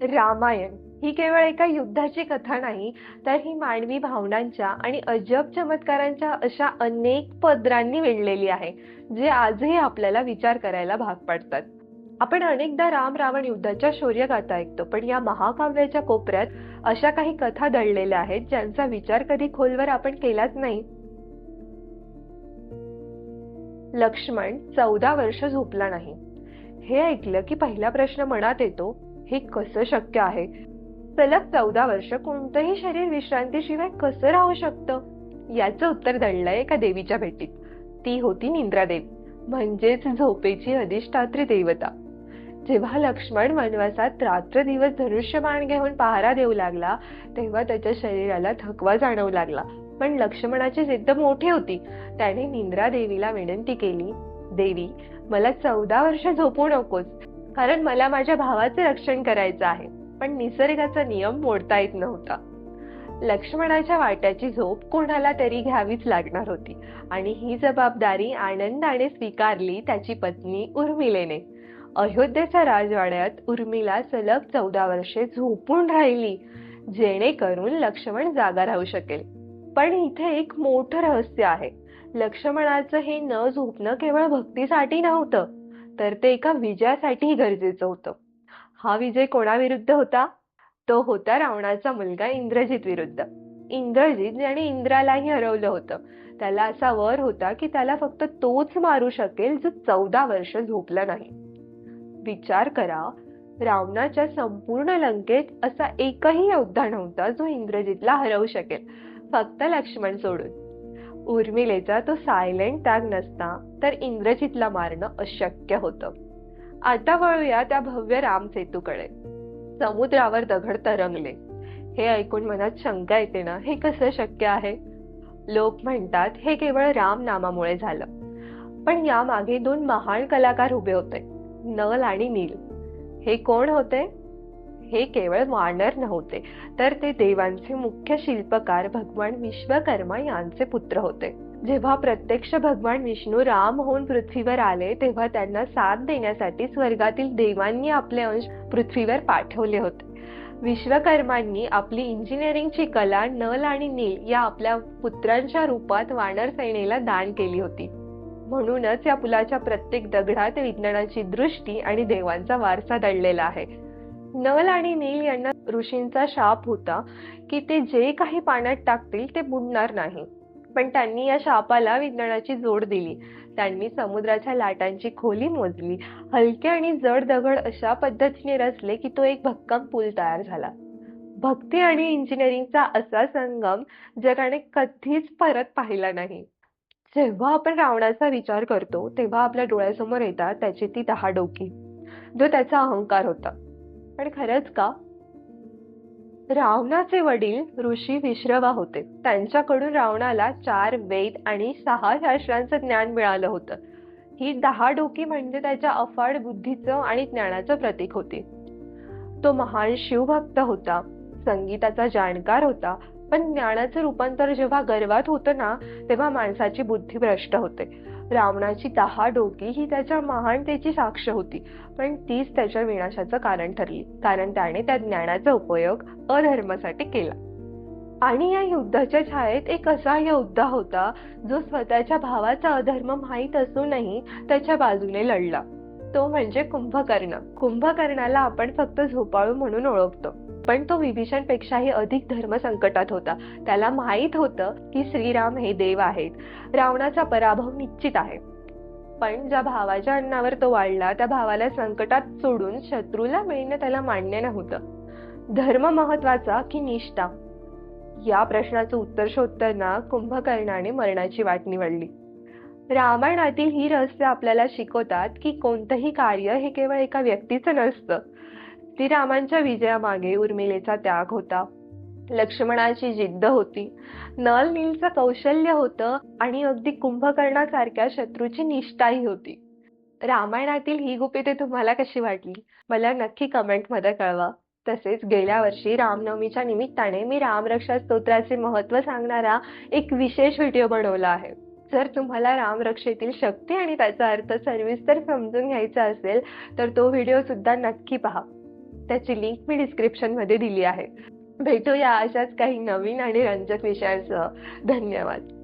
रामायण ही केवळ एका युद्धाची कथा नाही, तर ही मानवी भावनांच्या आणि अजब चमत्कारांच्या अशा अनेक पदरांनी वेढलेली आहे, जे आजही आपल्याला विचार करायला भाग पाडतात. आपण अनेकदा राम रावण युद्धाच्या शौर्यगाथा ऐकतो, पण या महाकाव्याच्या कोपऱ्यात अशा काही कथा दडलेल्या आहेत, ज्यांचा विचार कधी खोलवर आपण केलाच नाही. लक्ष्मण 14 वर्ष झोपला नाही. हे ऐकलं की पहिला प्रश्न मनात येतो, हे कसं शक्य आहे? सलग 14 वर्ष कोणतंही शरीर विश्रांतीशिवाय कसं राहू शकतं? याचं उत्तर दडलंय एका देवीच्या भेटीत. ती होती निंद्रादेवी, म्हणजेच झोपेची अधिष्ठात्री देवता. जेव्हा लक्ष्मण वनवासात रात्रदिवस धनुष्यबाण घेऊन पहारा देऊ लागला, तेव्हा त्याच्या शरीराला थकवा जाणवू लागला. पण लक्ष्मणाची जिद्द मोठी होती. त्याने निंद्रा देवीला विनंती केली, देवी, मला 14 वर्ष झोपू नकोस, कारण मला माझ्या भावाचे रक्षण करायचं आहे. पण निसर्गाचा नियम मोडता येत नव्हता. लक्ष्मणाच्या वाट्याची झोप कोणाला तरी घ्यावीच लागणार होती, आणि ही जबाबदारी आनंदाने स्वीकारली त्याची पत्नी उर्मिलेने. अयोध्येच्या राजवाड्यात उर्मिला सलग 14 वर्षे झोपून राहिली, जेणेकरून लक्ष्मण जागा राहू शकेल. पण इथे एक मोठं रहस्य आहे. लक्ष्मणाचं हे न झोपणं केवळ भक्तीसाठी नव्हतं, तर ते एका विजयासाठीही गरजेचं होतं. हा विजय कोणाविरुद्ध होता? तो होता रावणाचा मुलगा इंद्रजित विरुद्ध. इंद्रजित ज्याने इंद्रालाही हरवलं होतं. त्याला असा वर होता की त्याला फक्त तोच मारू शकेल जो 14 वर्ष झोपला नाही. विचार करा, रावणाच्या संपूर्ण लंकेत असा एकही योद्धा नव्हता जो इंद्रजितला हरवू शकेल, फक्त लक्ष्मण सोडून. उर्मिलेचा तो सायलेंट त्याग नसता तर इंद्रजितला मारणं अशक्य होतं. आता वळूया त्या भव्य रामसेतूकडे. समुद्रावर दगड तरंगले. हे ऐकून मनात शंका येते ना, हे कसं शक्य आहे? लोक म्हणतात हे केवळ राम नामामुळे झालं. पण यामागे 2 महान कलाकार उभे होते, नल आणि नील. हे कोण होते? हे केवळ वानर नव्हते, तर ते देवांचे मुख्य शिल्पकार भगवान विश्वकर्मा यांचे पुत्र होते. जेव्हा प्रत्यक्ष भगवान विष्णू राम होऊन पृथ्वीवर आले, तेव्हा त्यांना साथ देण्यासाठी स्वर्गातील देवांनी आपले अंश पृथ्वीवर पाठवले होते. विश्वकर्मांनी आपली इंजिनिअरिंगची कला नल आणि नील या आपल्या पुत्रांच्या रूपात वानर सेनेला दान केली होती. म्हणूनच या पुलाच्या प्रत्येक दगडात विज्ञानाची दृष्टी आणि देवांचा वारसा दडलेला आहे. नल आणि नील यांना ऋषींचा शाप होता की ते जे काही पाण्यात टाकतील ते बुडणार नाही. पण त्यांनी या शापाला विज्ञानाची जोड दिली. त्यांनी समुद्राच्या लाटांची खोली मोजली, हलके आणि जड दगड अशा पद्धतीने रचले की तो एक भक्कम पूल तयार झाला. भक्ती आणि इंजिनिअरिंगचा असा संगम जगाने कधीच परत पाहिला नाही. जेव्हा आपण रावणाचा विचार करतो, तेव्हा आपल्या डोळ्यासमोर येतात त्याची ती 10 डोकी, जो त्याचा अहंकार होता. पण खरंच का? रावणाचे वडील ऋषी विश्रवा होते. त्यांच्याकडून रावणाला 4 वेद आणि 6 शास्त्रांचं ज्ञान मिळालं होतं. ही 10 डोकी म्हणजे त्याच्या अफाट बुद्धीचं आणि ज्ञानाचं प्रतीक होती. तो महान शिवभक्त होता, संगीताचा जाणकार होता. पण ज्ञानाचं रूपांतर जेव्हा गर्वात होतं ना, तेव्हा माणसाची बुद्धी भ्रष्ट होते. रावणाची 10 डोकी ही त्याच्या महानतेची साक्ष होती, पण तीच त्याच्या विनाशाचं कारण ठरली, कारण त्याने त्या ज्ञानाचा उपयोग अधर्मासाठी केला. आणि या युद्धाच्या छायेत एक असा योद्धा होता जो स्वतःच्या भावाचा अधर्म माहीत असूनही त्याच्या बाजूने लढला. तो म्हणजे कुंभकर्ण. कुंभकर्णाला आपण फक्त झोपाळू म्हणून ओळखतो, पण तो विभीषण पेक्षाही अधिक धर्म संकटात होता. त्याला माहित होतं की श्रीराम हे देव आहेत, रावणाचा पराभव निश्चित आहे. पण ज्या भावाच्या अन्नावर तो वाढला, त्या भावाला संकटात सोडून शत्रूला मिळणं त्याला मान्य नव्हतं. धर्म महत्वाचा की निष्ठा? या प्रश्नाचं उत्तर शोधताना कुंभकर्णाने मरणाची वाट निवडली. रामायणातील ही रहस्य आपल्याला शिकवतात की कोणतंही कार्य हे केवळ एका व्यक्तीचं नसतं. श्रीरामांच्या विजयामागे उर्मिलेचा त्याग होता, लक्ष्मणाची जिद्द होती, नल नीलचं कौशल्य होतं, आणि अगदी कुंभकर्णासारख्या शत्रूची निष्ठाही होती. रामायणातील ही गुपिते तुम्हाला कशी वाटली? मला नक्की कमेंटमध्ये कळवा. तसेच गेल्या वर्षी रामनवमीच्या निमित्ताने मी रामरक्षा स्तोत्राचे महत्त्व सांगणारा एक विशेष व्हिडिओ बनवला आहे. जर तुम्हाला रामरक्षेतील शक्ती आणि त्याचा अर्थ सविस्तर समजून घ्यायचा असेल तर तो व्हिडिओ सुद्धा नक्की पहा. त्याची लिंक मी डिस्क्रिप्शन मध्ये दिली आहे. भेटूया अशाच काही नवीन आणि रंजक विषयांसह. धन्यवाद.